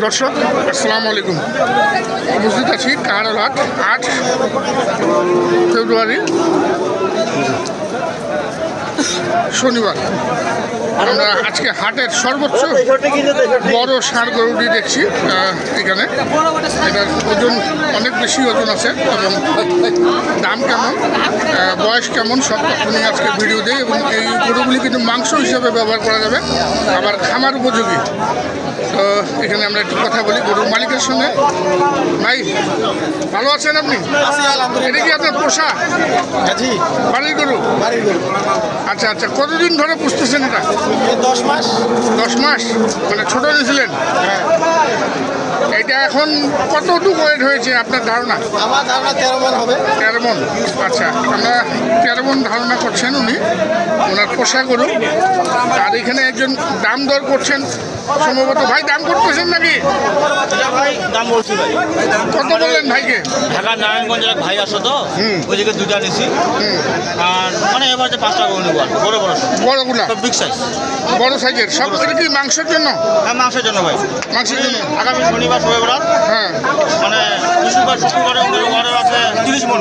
দর্শক আসসালামু আলাইকুম। উপস্থিত আছি কাহারহাট 8 ফেব্রুয়ারি শনিবার। আমরা আজকে হাটের সর্বোচ্চ বড় ষাঁড় গরুটি দেখছি এখানে। এটার ওজন অনেক বেশি ওজন আছে এবং দাম কেমন, বয়স কেমন সব তথ্য নিয়ে আজকে ভিডিও দেয় এবং এই গরুগুলি কিন্তু মাংস হিসাবে ব্যবহার করা যাবে, আবার খামার উপযোগী। তো এখানে আমরা একটু কথা বলি গরুর মালিকের সঙ্গে। ভাই ভালো আছেন আপনি? এটা কি আপনার পোষা বাড়ির গরু? আচ্ছা আচ্ছা, কতদিন ধরে পুষতেছেন এটা? 10 মাস। 10 মাস মানে ছোট নিয়েছিলেন? এটা এখন কতটুকু ওয়েট হয়েছে আপনার ধারণা? আমার ধারণা 13 মণ হবে। 13 মণ। আচ্ছা, আমরা 13 মণ ধারণা করছেন উনি, ওনার পোষা গরু। আর এখানে একজন দাম দর করছেন সম্ভবত। ভাই দাম করতেছেন নাকি? ভাই দাম বলছি ভাই। কত বললেন ভাইকে? ঢাকা নারায়ণগঞ্জের ভাই আসো তো, ওইদিকে দুটা নিছি। আর মানে এবার যে 5টা গরু নেব, বড় বড় বড়গুলা সব বিগ সাইজ, বড় সাইজের সব। এটা কি মাংসের জন্য? হ্যাঁ মাংসের জন্য ভাই। মাংসের জন্য। আগামী শনিবার শনিবার হ্যাঁ মানে শুক্রবারে অর্ডার আছে 30 মণ।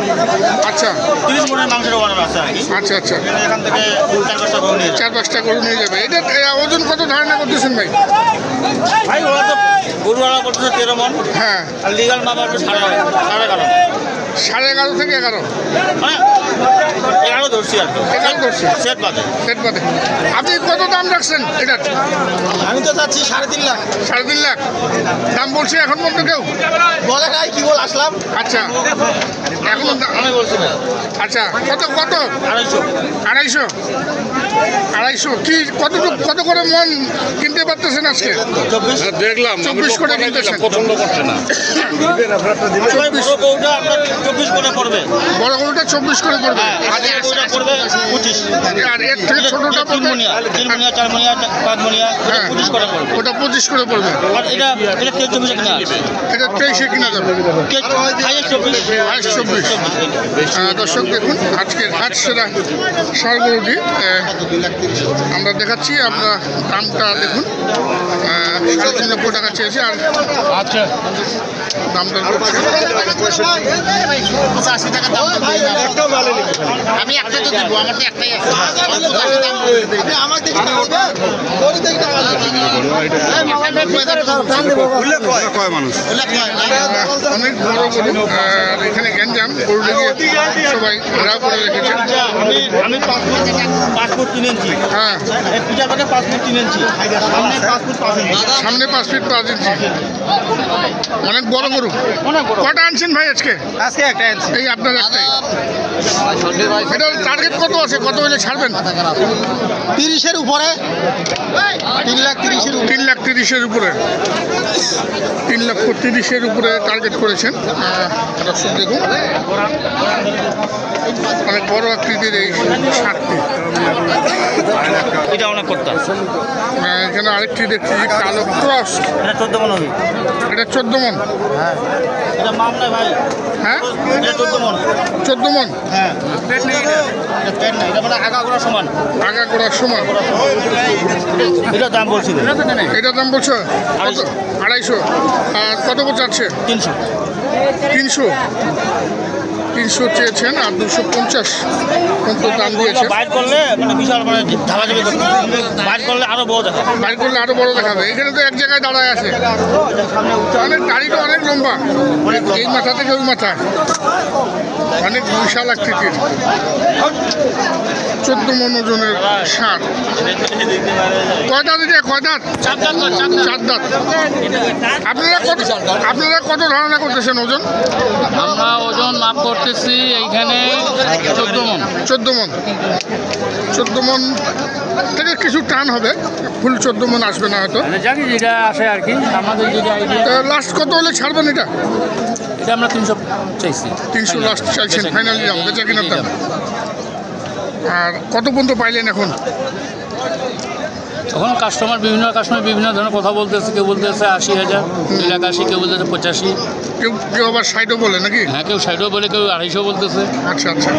আচ্ছা 30 মণের মাংসের অর্ডার আছে আর কি। আচ্ছা আচ্ছা, এখান থেকে 4-5টা গরু নিয়ে 4-5টা গরু নিয়ে যাবে। এটা ওজন কত ধারণা করতেছেন ভাই? ভাই ওরা তো গরু ওরা করতেছে 13 মণ। হ্যাঁ, আর লিগাল মাপ আসবে 11.5। 11.5 থেকে 11 মানে 11 ধরছি আর কি। 11 ধরছি সেট বাদে। সেট বাদে। আপনি কত দাম রাখছেন এটা? আমি তো চাচ্ছি 3.5 লাখ। 3.5 লাখ দাম বলছে এখন পর্যন্ত কেউ বলে নাই, কি বল আসলাম। আচ্ছা এখন আমি বলছি না। আচ্ছা কত কত? 250। 250 কি কত করে মন কিনতে পারতেছেন আজকে? 24 দেখলাম 24 করে কিনতেছেন। পছন্দ করছে না। আপনার 24 করে পড়বে। বড় গরুটা 24 করে পড়বে, আর এই গরুটা পড়বে 25। আর এর থেকে ছোটটা পড়বে 3 মণিয়া 4 মণিয়া 5 মণিয়া 25 করে পড়বে। ওটা 25 করে পড়বে। আর এটা 24 কিনা আছে। এটা 23-এ কিনা যাবে। হাইয়েস্ট 24। দর্শক দেখুন আজকের হাট সেরা ষাঁড় গরুটি আমরা দেখাচ্ছি। আমরা দামটা দেখুন 3.5 টাকা চেয়েছি। আর আচ্ছা দামটা করছে 80 টাকা দাম। আমি একটা তো দিব, আমার তো একটাই আছে। আমার দেখি অনেক বড় গরু। আর এখানে গ্যাঞ্জাম গরু লেগে সবাই ঘেরাও করে রেখেছে। আমি 5 ফুট 3 ইঞ্চি। হ্যাঁ, পূজা পাকে 5 ফুট 3 ইঞ্চি। সামনে 5 ফুট 5 ইঞ্চি। সামনে 5 ফিট 5 ইঞ্চি। অনেক বড় গরু। অনেক বড়। কটা আনছেন ভাই আজকে? আজকে একটা আনছি। এই আপনার একটাই। এটার টার্গেট কত আছে? কত হলে ছাড়বেন? 30-এর উপরে। 3,30,000 3,30,000-এর উপরে। 3,30,000-এর উপরে টার্গেট করেছেন। দর্শক দেখুন অনেক বড় আকৃতির এই ষাঁড়টি। এটা অনেক করতে। এখানে আরেকটি দেখছি কালো ক্রস। এটা 14 মণ হবে। এটা 14 মণ। হ্যাঁ এটা মামলা ভাই। হ্যাঁ এটা 14 মণ। 14 মণ। হ্যাঁ পেট নেই এটা। এটা পেট নেই, এটা মানে আগাগোড়া সমান। আগাগোড়ার সমান। এটা দাম বলছিল। এটার দাম বলছো কত? 250। আর কত চাচ্ছে? 300। 300 চেয়েছেন আর 250 পর্যন্ত দাম দিয়েছে। বাইট করলে মানে বিশাল মানে ধারাধারি করতে। বাইট করলে আরো বড় দেখাবে। বাইর করলে আরো বড় দেখাবে। এখানে তো এক জায়গায় দাঁড়ায় আছে। অনেক গাড়িটা অনেক লম্বা, এই মাথা থেকে ওই মাথা, অনেক বিশাল আকৃতির। 14 মণ ওজনের ষাঁড়। কয় দাঁত এটা? কয় দাঁত? 4 দাঁত। 4 দাঁত। আপনারা কত ধারণা করতেছেন ওজন? আমরা ওজন মাপ করতেছি এইখানে 14 মণ। 14 মণ। 14 মণ থেকে কিছু টান হবে, ফুল 14 মণ আসবে না হয়তো। জানি যেটা আসে আর কি, আমাদের যেটা আইডিয়া। লাস্ট কত হলে ছাড়বেন এটা? এটা আমরা 300 চাইছি। 300 লাস্ট চাইছেন, ফাইনালি দাম বেচা কিনার দাম। আর কত পর্যন্ত পাইলেন এখন? তখন বিভিন্ন কাস্টমার বিভিন্ন ধরনের কথা বলতেছে। কেউ বলতেছে 80,000, 2,80,000, কেউ বলতেছে 85। কেউ আবার 60ও বলে নাকি? হ্যাঁ কেউ 60ও বলে, কেউ 250 বলতেছে। আচ্ছা আচ্ছা,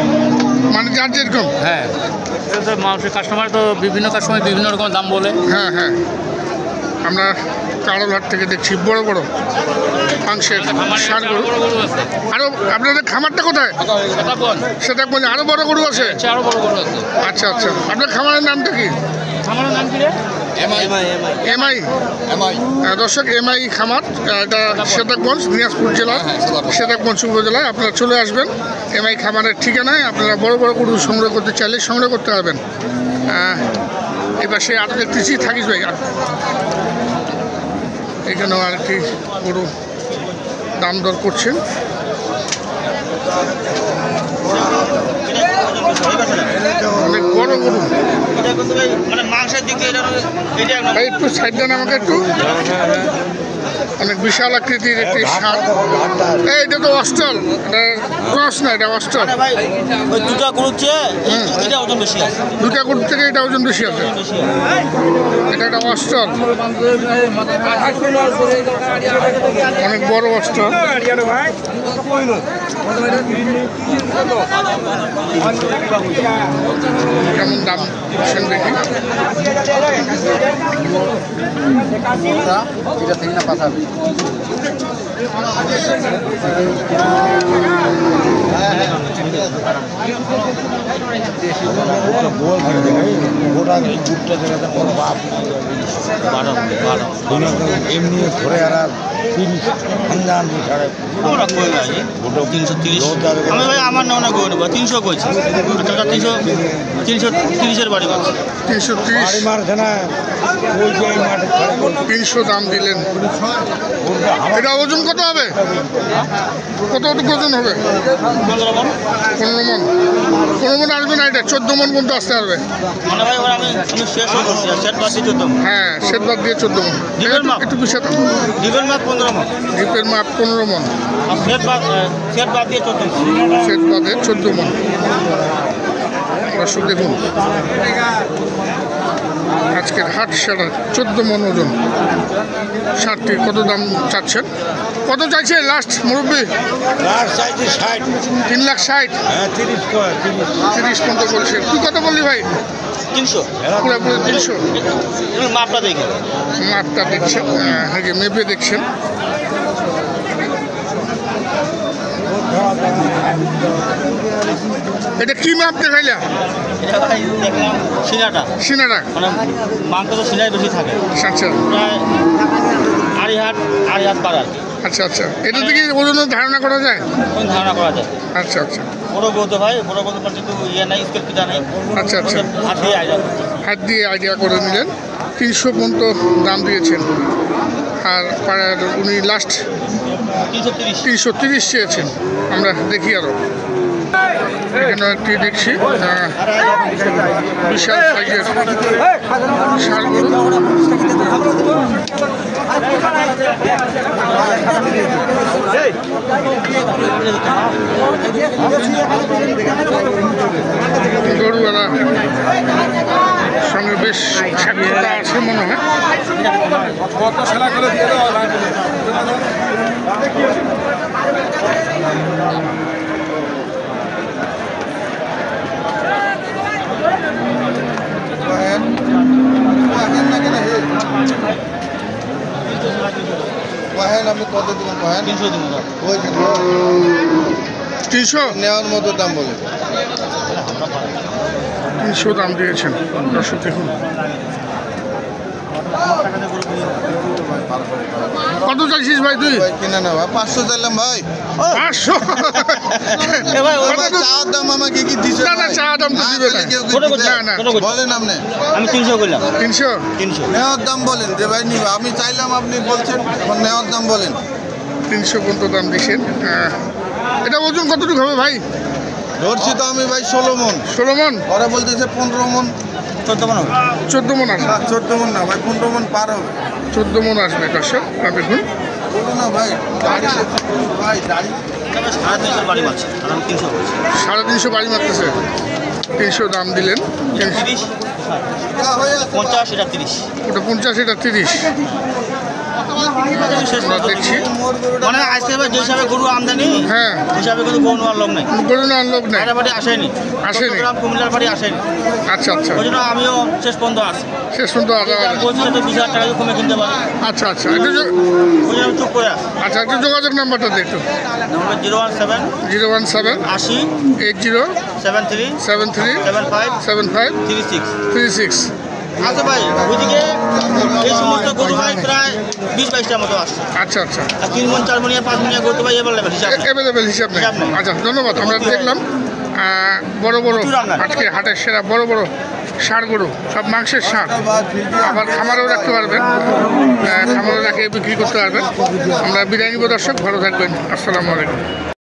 মানে যার যেরকম। হ্যাঁ মানুষের কাস্টমার তো বিভিন্ন কাস্টমার বিভিন্ন রকম দাম বলে। হ্যাঁ হ্যাঁ, আমরা কারোলহাট থেকে দেখছি বড় বড় মাংসের ষাঁড় গরু। আরও আপনাদের খামারটা কোথায়? সেটা বলছি আরও বড় গরু আছে। আচ্ছা আচ্ছা, আপনার খামারের নামটা কি? এমআই দর্শক, এমআই খামার, এটা সেতাকগঞ্জ, দিনাজপুর জেলা, সেতাকগঞ্জ উপজেলায়। আপনারা চলে আসবেন এমআই খামারের ঠিকানায়। আপনারা বড় বড় গরু সংগ্রহ করতে চাইলে সংগ্রহ করতে পারবেন। এবার সে আরও দেখতেছি থাকিস ভাই, এখানেও আর কি গরু দাম দর করছেন। অনেক বড় গরু। ভাই একটু সাইড দেন আমাকে একটু। অনেক বিশাল আকৃতির একটি ষাঁড়। এইটা তো অস্টল, ক্রস না, এটা অস্টল। দুটা গরুর চেয়ে এটা ওজন বেশি আছে। দুটা গরু থেকে এটা ওজন বেশি আছে। এটা একটা অস্টল, অনেক বড় অস্টল। কেমন দাম করছেন দেখি। এটা থেকে না পাঠাবে। এমনি ধরে আর 30 আমার না গরু নেবো 300 কইছি। 330 বাড়ি মাছ। 330 দাম দিলেন। এটা ওজন কত হবে? কতটুকু ওজন হবে? 15 মন। 15 মন আসবে না, এটা 14 মন পর্যন্ত আসতে পারবে। হ্যাঁ, সেট বাদ দিয়ে 14 মন। একটু পিছিয়ে ডিপের মাপ 15 মন। ডিপের মাপ 15 মন। সেট বাদ দিয়ে 14 মন। সেট বাদে 14 মন। দর্শক দেখুন, আজকের হাট সেরা 14 মন ওজন ষাঁড়টির। কত দাম চাচ্ছেন? কত চাইছে লাস্ট মুরব্বী? 3,60,000। 30 পর্যন্ত বলছে। তুই কত বললি ভাই? 300। পুরোপুরি 300। মাপটা দেখে মাপটা দেখছেন, হ্যাঁ, মেপে দেখছেন। এটা কি মাপ দেখাইলা? দেখলাম সিনাটা, মানে মাংস তো সিনাই বেশি থাকে। আচ্ছা, প্রায় আড়াই হাত পার আর কি। আচ্ছা আচ্ছা, এটা থেকে ওজনের ধারণা করা যায়? ধারণা করা যায়। আচ্ছা আচ্ছা, বড় গরু ভাই, বড় গরু কিন্তু ইয়ে নাই, স্কেল পিটা নাই। আচ্ছা আচ্ছা, হাত দিয়ে আইডিয়া হাত দিয়ে আইডিয়া করে নিলেন। 300 পর্যন্ত দাম দিয়েছেন। আর পাড়ার উনি লাস্ট 330 চেয়েছেন। আমরা দেখি আরও এখানে একটি দেখছি বিশাল সাইজের ষাঁড় গরু। গরুওয়ালা সঙ্গে বেশ সাক্ষরতা আছে মনে হয়। আপনি কত দিবেন? 300 নেওয়ার মতো দাম বলে 300 দাম দিয়েছেন। দর্শক দেখুন, কত চাইছিস ভাই তুই? কিনা না ভাই 500 চাইলাম ভাই। 500? চাওয়ার দাম আমাকে কি দিছে? না, চাওয়ার দাম তো দিবে না। বলেন আপনি। আমি 300 করলাম। 300 নেওয়ার দাম বলেন যে ভাই নিবা। আমি চাইলাম, আপনি বলছেন, এখন নেওয়ার দাম বলেন। 300 পর্যন্ত দাম দিয়েছেন। এটা ওজন কতটুকু হবে ভাই? ধরছি তো আমি ভাই 16 মন। 16 মন? ওরা বলতেছে 15 মন। 14 মন হবে। 14 মন আসবে। 14 মন না ভাই, 15 মন পার হবে। 14 মন আসবে দর্শক। দেখুন বলো না ভাই, দাড়ি ভাই, দাড়ি 350 বাড়ি মাছ। আর আমি 300 করছি। 350 বাড়ি মারতেছে। 300 দাম দিলেন। 30 50 এটা 30। ওটা 50, এটা 30। আমরা দেখছি। মানে আজকে এবার যে হিসাবে গরু আমদানি হ্যাঁ হিসাবে কিন্তু গরু নেওয়ার লোক নেই, গরু নেওয়ার লোক নেই। বাইরের বাড়ি আসেনি, আসেনি। কুমিল্লার বাড়ি আসেনি। আচ্ছা আচ্ছা, ওই জন্য আমিও শেষ পর্যন্ত আসি। শেষ পর্যন্ত বলছি তো 20,000 টাকা কমে কিনতে পারি, আচ্ছা আচ্ছা, একটু ওই জন্য আমি চুপ করে আসি। আচ্ছা একটু যোগাযোগ নাম্বারটা দে একটু। নম্বর 017 017 80 80 73 73 75 75 36। 36। আচ্ছা ভাই, ওইদিকে এই সমস্ত গরু ভাই প্রায় 20-22টার মতো আসছে। আচ্ছা আচ্ছা, আর 3 মণ 4 মণিয়া 5 মণিয়া গরু ভাই এবার লেভেল হিসাব নেই। অ্যাভেলেবেল হিসাব নেই। হিসাব নেই। আচ্ছা ধন্যবাদ। আমরা দেখলাম বড় বড় প্রচুর আমদানি। আজকে হাটের সেরা বড় বড় ষাঁড় গরু, সব মাংসের ষাঁড়, আবার খামারেও রাখতে পারবেন, খামারে রাখে বিক্রি করতে পারবেন। আমরা বিদায় নিব দর্শক, ভালো থাকবেন, আসসালামু আলাইকুম।